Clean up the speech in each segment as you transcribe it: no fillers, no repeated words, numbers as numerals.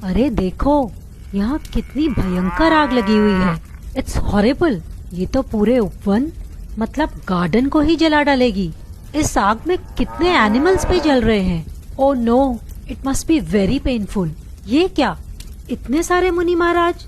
अरे देखो, यहाँ कितनी भयंकर आग लगी हुई है। It's horrible. ये तो पूरे उपवन मतलब गार्डन को ही जला डालेगी। इस आग में कितने एनिमल्स भी जल रहे हैं। Oh no, it must be very painful. ये क्या, इतने सारे मुनि महाराज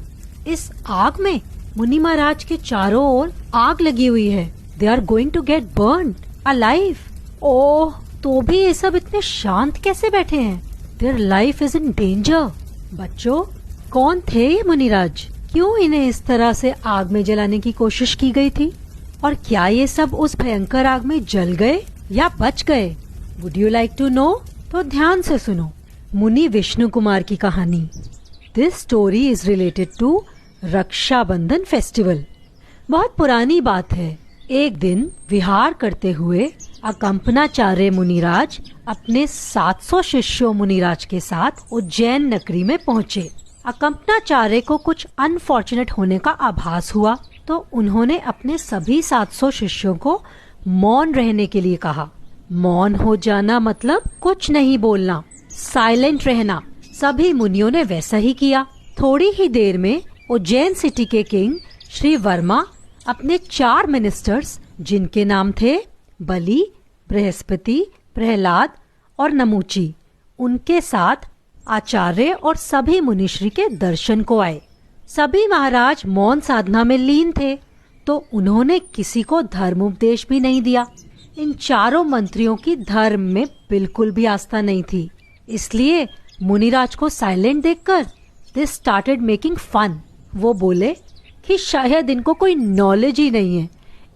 इस आग में। मुनि महाराज के चारों ओर आग लगी हुई है। They are going to get burned alive. Oh, तो भी ये सब इतने शांत कैसे बैठे हैं? Their life is in danger. बच्चों, कौन थे ये मुनिराज? क्यों इन्हें इस तरह से आग में जलाने की कोशिश की गई थी? और क्या ये सब उस भयंकर आग में जल गए या बच गए? Would you like to know? तो ध्यान से सुनो मुनि विष्णु कुमार की कहानी। This story is related to Rakshabandhan festival. बहुत पुरानी बात है। एक दिन विहार करते हुए अकंपनाचार्य मुनिराज अपने 700 शिष्यों मुनिराज के साथ उज्जैन नगरी में पहुँचे। अकंपनाचार्य को कुछ अनफॉर्चुनेट होने का आभास हुआ, तो उन्होंने अपने सभी 700 शिष्यों को मौन रहने के लिए कहा। मौन हो जाना मतलब कुछ नहीं बोलना, साइलेंट रहना। सभी मुनियों ने वैसा ही किया। थोड़ी ही देर में उज्जैन सिटी के किंग श्री वर्मा अपने 4 मिनिस्टर्स, जिनके नाम थे बलि, बृहस्पति, प्रहलाद और नमूची, उनके साथ आचार्य और सभी मुनिश्री के दर्शन को आए। सभी महाराज मौन साधना में लीन थे, तो उन्होंने किसी को धर्मोपदेश भी नहीं दिया। इन चारों मंत्रियों की धर्म में बिल्कुल भी आस्था नहीं थी, इसलिए मुनिराज को साइलेंट देखकर दे स्टार्टेड मेकिंग फन। वो बोले कि शायद इनको कोई नॉलेज ही नहीं है,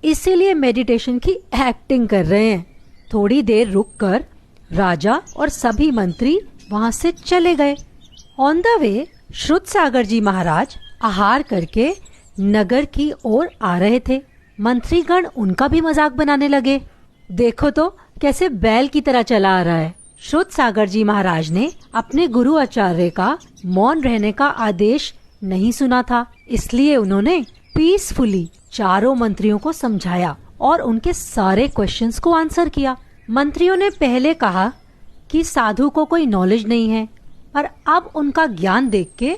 इसीलिए मेडिटेशन की एक्टिंग कर रहे हैं। थोड़ी देर रुककर राजा और सभी मंत्री वहां से चले गए। ऑन द वे श्रुतसागर जी महाराज आहार करके नगर की ओर आ रहे थे। मंत्रीगण उनका भी मजाक बनाने लगे। देखो तो कैसे बैल की तरह चला आ रहा है। श्रुतसागर जी महाराज ने अपने गुरु आचार्य का मौन रहने का आदेश नहीं सुना था, इसलिए उन्होंने पीसफुली चारों मंत्रियों को समझाया और उनके सारे क्वेश्चंस को आंसर किया। मंत्रियों ने पहले कहा कि साधु को कोई नॉलेज नहीं है, पर अब उनका ज्ञान देख के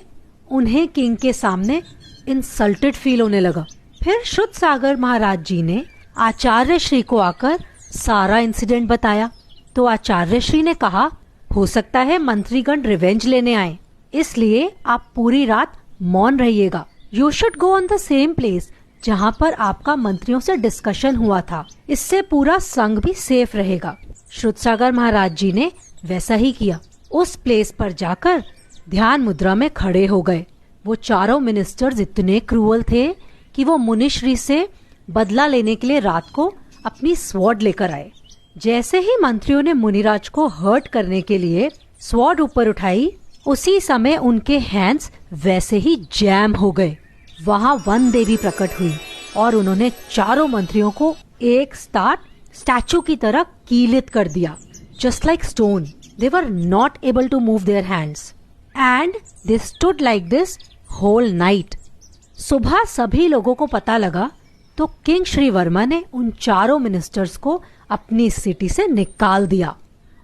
उन्हें किंग के सामने इंसल्टेड फील होने लगा। फिर श्रुतसागर महाराज जी ने आचार्य श्री को आकर सारा इंसिडेंट बताया, तो आचार्य श्री ने कहा, हो सकता है मंत्रीगण रिवेंज लेने आए, इसलिए आप पूरी रात मौन रहिएगा। You should go on the same place जहाँ पर आपका मंत्रियों से डिस्कशन हुआ था, इससे पूरा संघ भी सेफ रहेगा। श्रुतसागर महाराज जी ने वैसा ही किया। उस प्लेस पर जाकर ध्यान मुद्रा में खड़े हो गए। वो चारों मिनिस्टर्स इतने क्रूअल थे कि वो मुनिश्री से बदला लेने के लिए रात को अपनी स्वॉर्ड लेकर आए। जैसे ही मंत्रियों ने मुनिराज को हर्ट करने के लिए स्वॉर्ड ऊपर उठाई, उसी समय उनके हैंड्स वैसे ही जैम हो गए। वहाँ वन देवी प्रकट हुई और उन्होंने चारों मंत्रियों को एक साथ स्टैचू की तरह कीलित कर दिया। Just like stone, they were not able to move their hands and they stood like this whole night. सुबह सभी लोगों को पता लगा, तो किंग श्री वर्मा ने उन चारों मिनिस्टर्स को अपनी सिटी से निकाल दिया।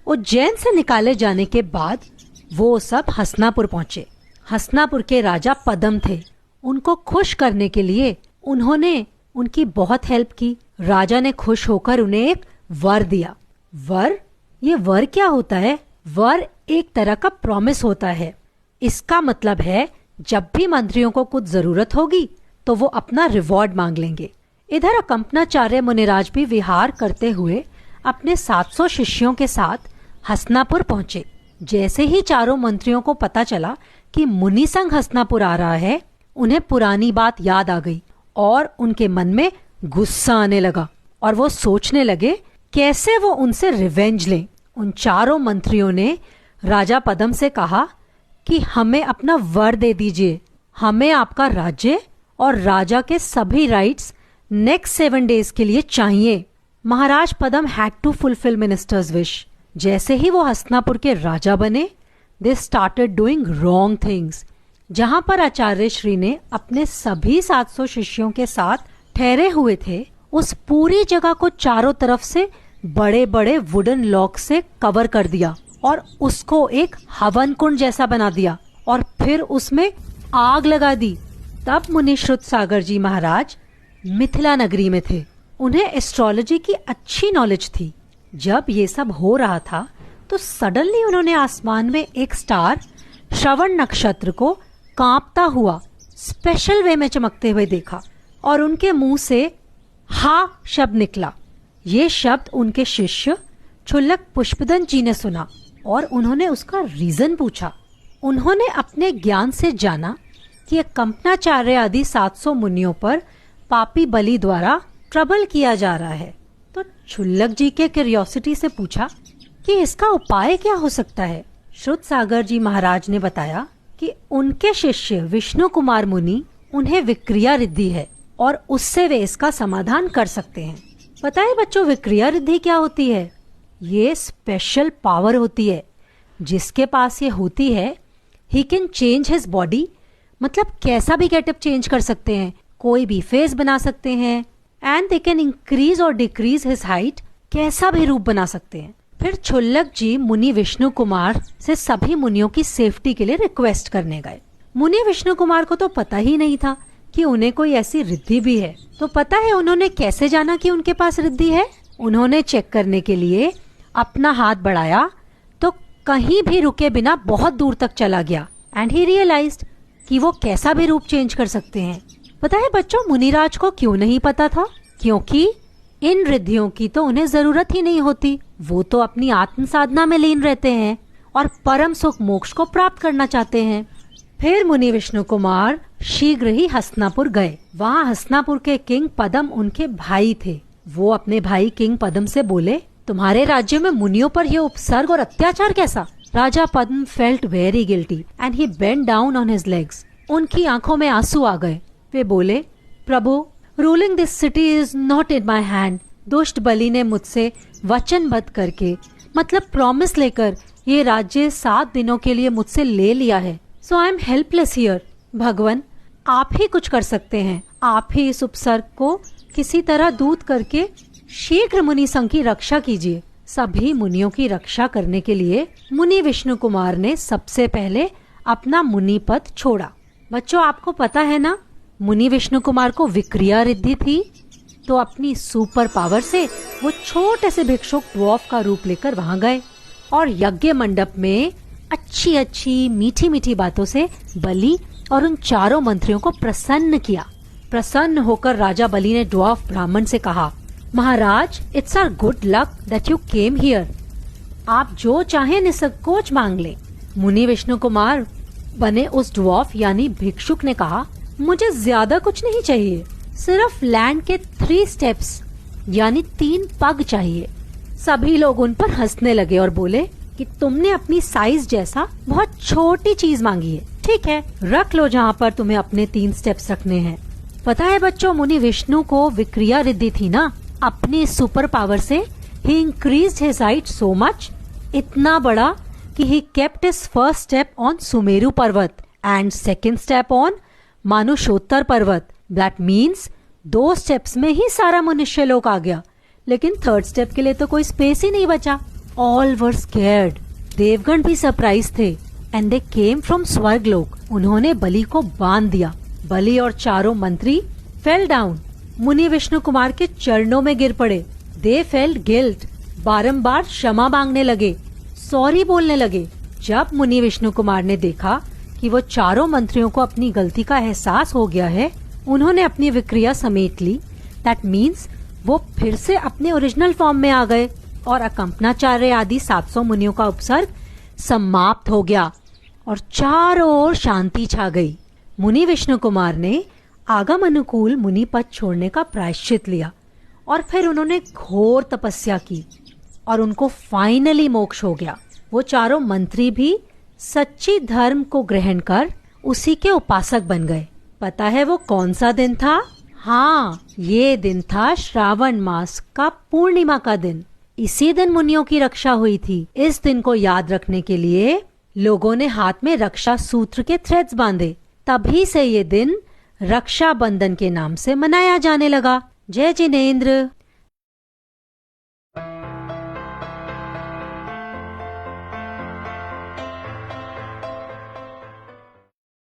उज्जैन से निकाले जाने के बाद वो सब हसनापुर पहुंचे। हसनापुर के राजा पदम थे। उनको खुश करने के लिए उन्होंने उनकी बहुत हेल्प की। राजा ने खुश होकर उन्हें एक वर दिया। वर? ये वर क्या होता है? वर एक तरह का प्रॉमिस होता है। इसका मतलब है जब भी मंत्रियों को कुछ जरूरत होगी तो वो अपना रिवॉर्ड मांग लेंगे। इधर अकंपनाचार्य मुनिराज भी विहार करते हुए अपने 700 शिष्यों के साथ हसनापुर पहुंचे। जैसे ही चारों मंत्रियों को पता चला कि मुनि संघ हसनापुर आ रहा है, उन्हें पुरानी बात याद आ गई और उनके मन में गुस्सा आने लगा और वो सोचने लगे कैसे वो उनसे रिवेंज लें। उन चारों मंत्रियों ने राजा पदम से कहा कि हमें अपना वर दे दीजिए, हमें आपका राज्य और राजा के सभी राइट्स नेक्स्ट 7 डेज के लिए चाहिए। महाराज Padam had to fulfil ministers wish. जैसे ही वो हसनापुर के राजा बने, they started doing wrong things. जहां पर आचार्य श्री ने अपने सभी 700 शिष्यों के साथ ठहरे हुए थे, उस पूरी जगह को चारों तरफ से बड़े बड़े वुडन लॉक से कवर कर दिया और उसको एक हवन कुंड जैसा बना दिया और फिर उसमें आग लगा दी। तब मुनि श्रुतसागर जी महाराज मिथिला नगरी में थे। उन्हें एस्ट्रोलॉजी की अच्छी नॉलेज थी। जब ये सब हो रहा था तो सडनली उन्होंने आसमान में एक स्टार श्रवण नक्षत्र को कांपता हुआ स्पेशल वे में चमकते हुए देखा और उनके मुंह से हा शब्द निकला। ये शब्द उनके शिष्य क्षुल्लक पुष्पदंत जी ने सुना और उन्होंने उसका रीजन पूछा। उन्होंने अपने ज्ञान से जाना कि कंपनाचार्य आदि 700 मुनियों पर पापी बलि द्वारा ट्रबल किया जा रहा है। तो क्षुल्लक जी के क्यूरियोसिटी से पूछा कि इसका उपाय क्या हो सकता है। श्रुतसागर जी महाराज ने बताया कि उनके शिष्य विष्णु कुमार मुनि उन्हें विक्रिया रिद्धि है और उससे वे इसका समाधान कर सकते हैं। पता है बच्चों, विक्रिया रिद्धि क्या होती है? ये स्पेशल पावर होती है। जिसके पास ये होती है he can change his body, मतलब कैसा भी गेटअप चेंज कर सकते हैं, कोई भी फेस बना सकते हैं, एंड दे कैन इंक्रीज और डिक्रीज हिज हाइट, कैसा भी रूप बना सकते हैं। फिर क्षुल्लक जी मुनि विष्णु कुमार से सभी मुनियों की सेफ्टी के लिए रिक्वेस्ट करने गए। मुनि विष्णु कुमार को तो पता ही नहीं था कि उन्हें कोई ऐसी रिद्धि भी है। तो पता है उन्होंने कैसे जाना कि उनके पास रिद्धि है? उन्होंने चेक करने के लिए अपना हाथ बढ़ाया तो कहीं भी रुके बिना बहुत दूर तक चला गया एंड ही रियलाइज्ड कि वो कैसा भी रूप चेंज कर सकते हैं। पता है बच्चों, मुनिराज को क्यों नहीं पता था? क्योंकि इन रिद्धियों की तो उन्हें जरूरत ही नहीं होती। वो तो अपनी आत्म साधना में लीन रहते हैं और परम सुख मोक्ष को प्राप्त करना चाहते हैं। फिर मुनि विष्णु कुमार शीघ्र ही हस्तिनापुर गए। वहाँ हस्तिनापुर के किंग पद्म उनके भाई थे। वो अपने भाई किंग पद्म से बोले, तुम्हारे राज्य में मुनियों पर यह उपसर्ग और अत्याचार कैसा? राजा Padma felt very guilty and he bent down on his legs. उनकी आंखों में आंसू आ गए। वे बोले, प्रभु, ruling this city is not in my hand. दुष्ट बलि ने मुझसे वचनबद्ध करके, मतलब प्रॉमिस लेकर, ये राज्य 7 दिनों के लिए मुझसे ले लिया है। सो आई एम हेल्पलेस हियर। भगवान, आप ही कुछ कर सकते हैं। आप ही इस उपसर्ग को किसी तरह दूत करके शीघ्र मुनि संघ की रक्षा कीजिए। सभी मुनियों की रक्षा करने के लिए मुनि विष्णु कुमार ने सबसे पहले अपना मुनि पद छोड़ा। बच्चों, आपको पता है ना, मुनि विष्णु कुमार को विक्रिया रिद्धि थी, तो अपनी सुपर पावर से वो छोटे से भिक्षुक ड्वार्फ का रूप लेकर वहाँ गए और यज्ञ मंडप में अच्छी अच्छी मीठी मीठी बातों से बलि और उन चारों मंत्रियों को प्रसन्न किया। प्रसन्न होकर राजा बलि ने ड्वार्फ ब्राह्मण से कहा, महाराज, it's our good luck that you came here. आप जो चाहे निसंकोच मांग ले। मुनि विष्णु कुमार बने उस ड्वार्फ यानी भिक्षुक ने कहा, मुझे ज्यादा कुछ नहीं चाहिए, सिर्फ लैंड के 3 स्टेप्स यानी 3 पग चाहिए। सभी लोग उन पर हंसने लगे और बोले कि तुमने अपनी साइज जैसा बहुत छोटी चीज मांगी है। ठीक है, रख लो जहाँ पर तुम्हें अपने 3 स्टेप्स रखने हैं। पता है बच्चों, मुनि विष्णु को विक्रिया रिद्धि थी ना, अपनी सुपर पावर से ही increased his height so much, इतना बड़ा कि he kept his first step on Sumeru पर्वत and second step on Manushottar पर्वत। दैट मीन्स 2 स्टेप्स में ही सारा मनुष्य लोक आ गया, लेकिन 3rd स्टेप के लिए तो कोई स्पेस ही नहीं बचा। All were scared. देवगण भी सरप्राइज थे एंड दे केम फ्रॉम स्वर्ग लोक। उन्होंने बलि को बांध दिया। बलि और चारों मंत्री फेल डाउन, मुनि विष्णु कुमार के चरणों में गिर पड़े। दे फेल्ट गिल्ट, बारंबार क्षमा मांगने लगे, सॉरी बोलने लगे। जब मुनि विष्णु कुमार ने देखा कि वो चारों मंत्रियों को अपनी गलती का एहसास हो गया है, उन्होंने अपनी विक्रिया समेट ली। दैट मीन्स वो फिर से अपने ओरिजिनल फॉर्म में आ गए और अकंपनाचार्य आदि 700 मुनियों का उपसर्ग समाप्त हो गया और चारों ओर शांति छा गई। मुनि विष्णु कुमार ने आगम अनुकूल मुनि पद छोड़ने का प्रायश्चित लिया और फिर उन्होंने घोर तपस्या की और उनको फाइनली मोक्ष हो गया। वो चारों मंत्री भी सच्ची धर्म को ग्रहण कर उसी के उपासक बन गए। पता है वो कौन सा दिन था? हाँ, ये दिन था श्रावण मास का पूर्णिमा का दिन। इसी दिन मुनियों की रक्षा हुई थी। इस दिन को याद रखने के लिए लोगों ने हाथ में रक्षा सूत्र के थ्रेड्स बांधे। तभी से ये दिन रक्षा बंधन के नाम से मनाया जाने लगा। जय जिनेंद्र।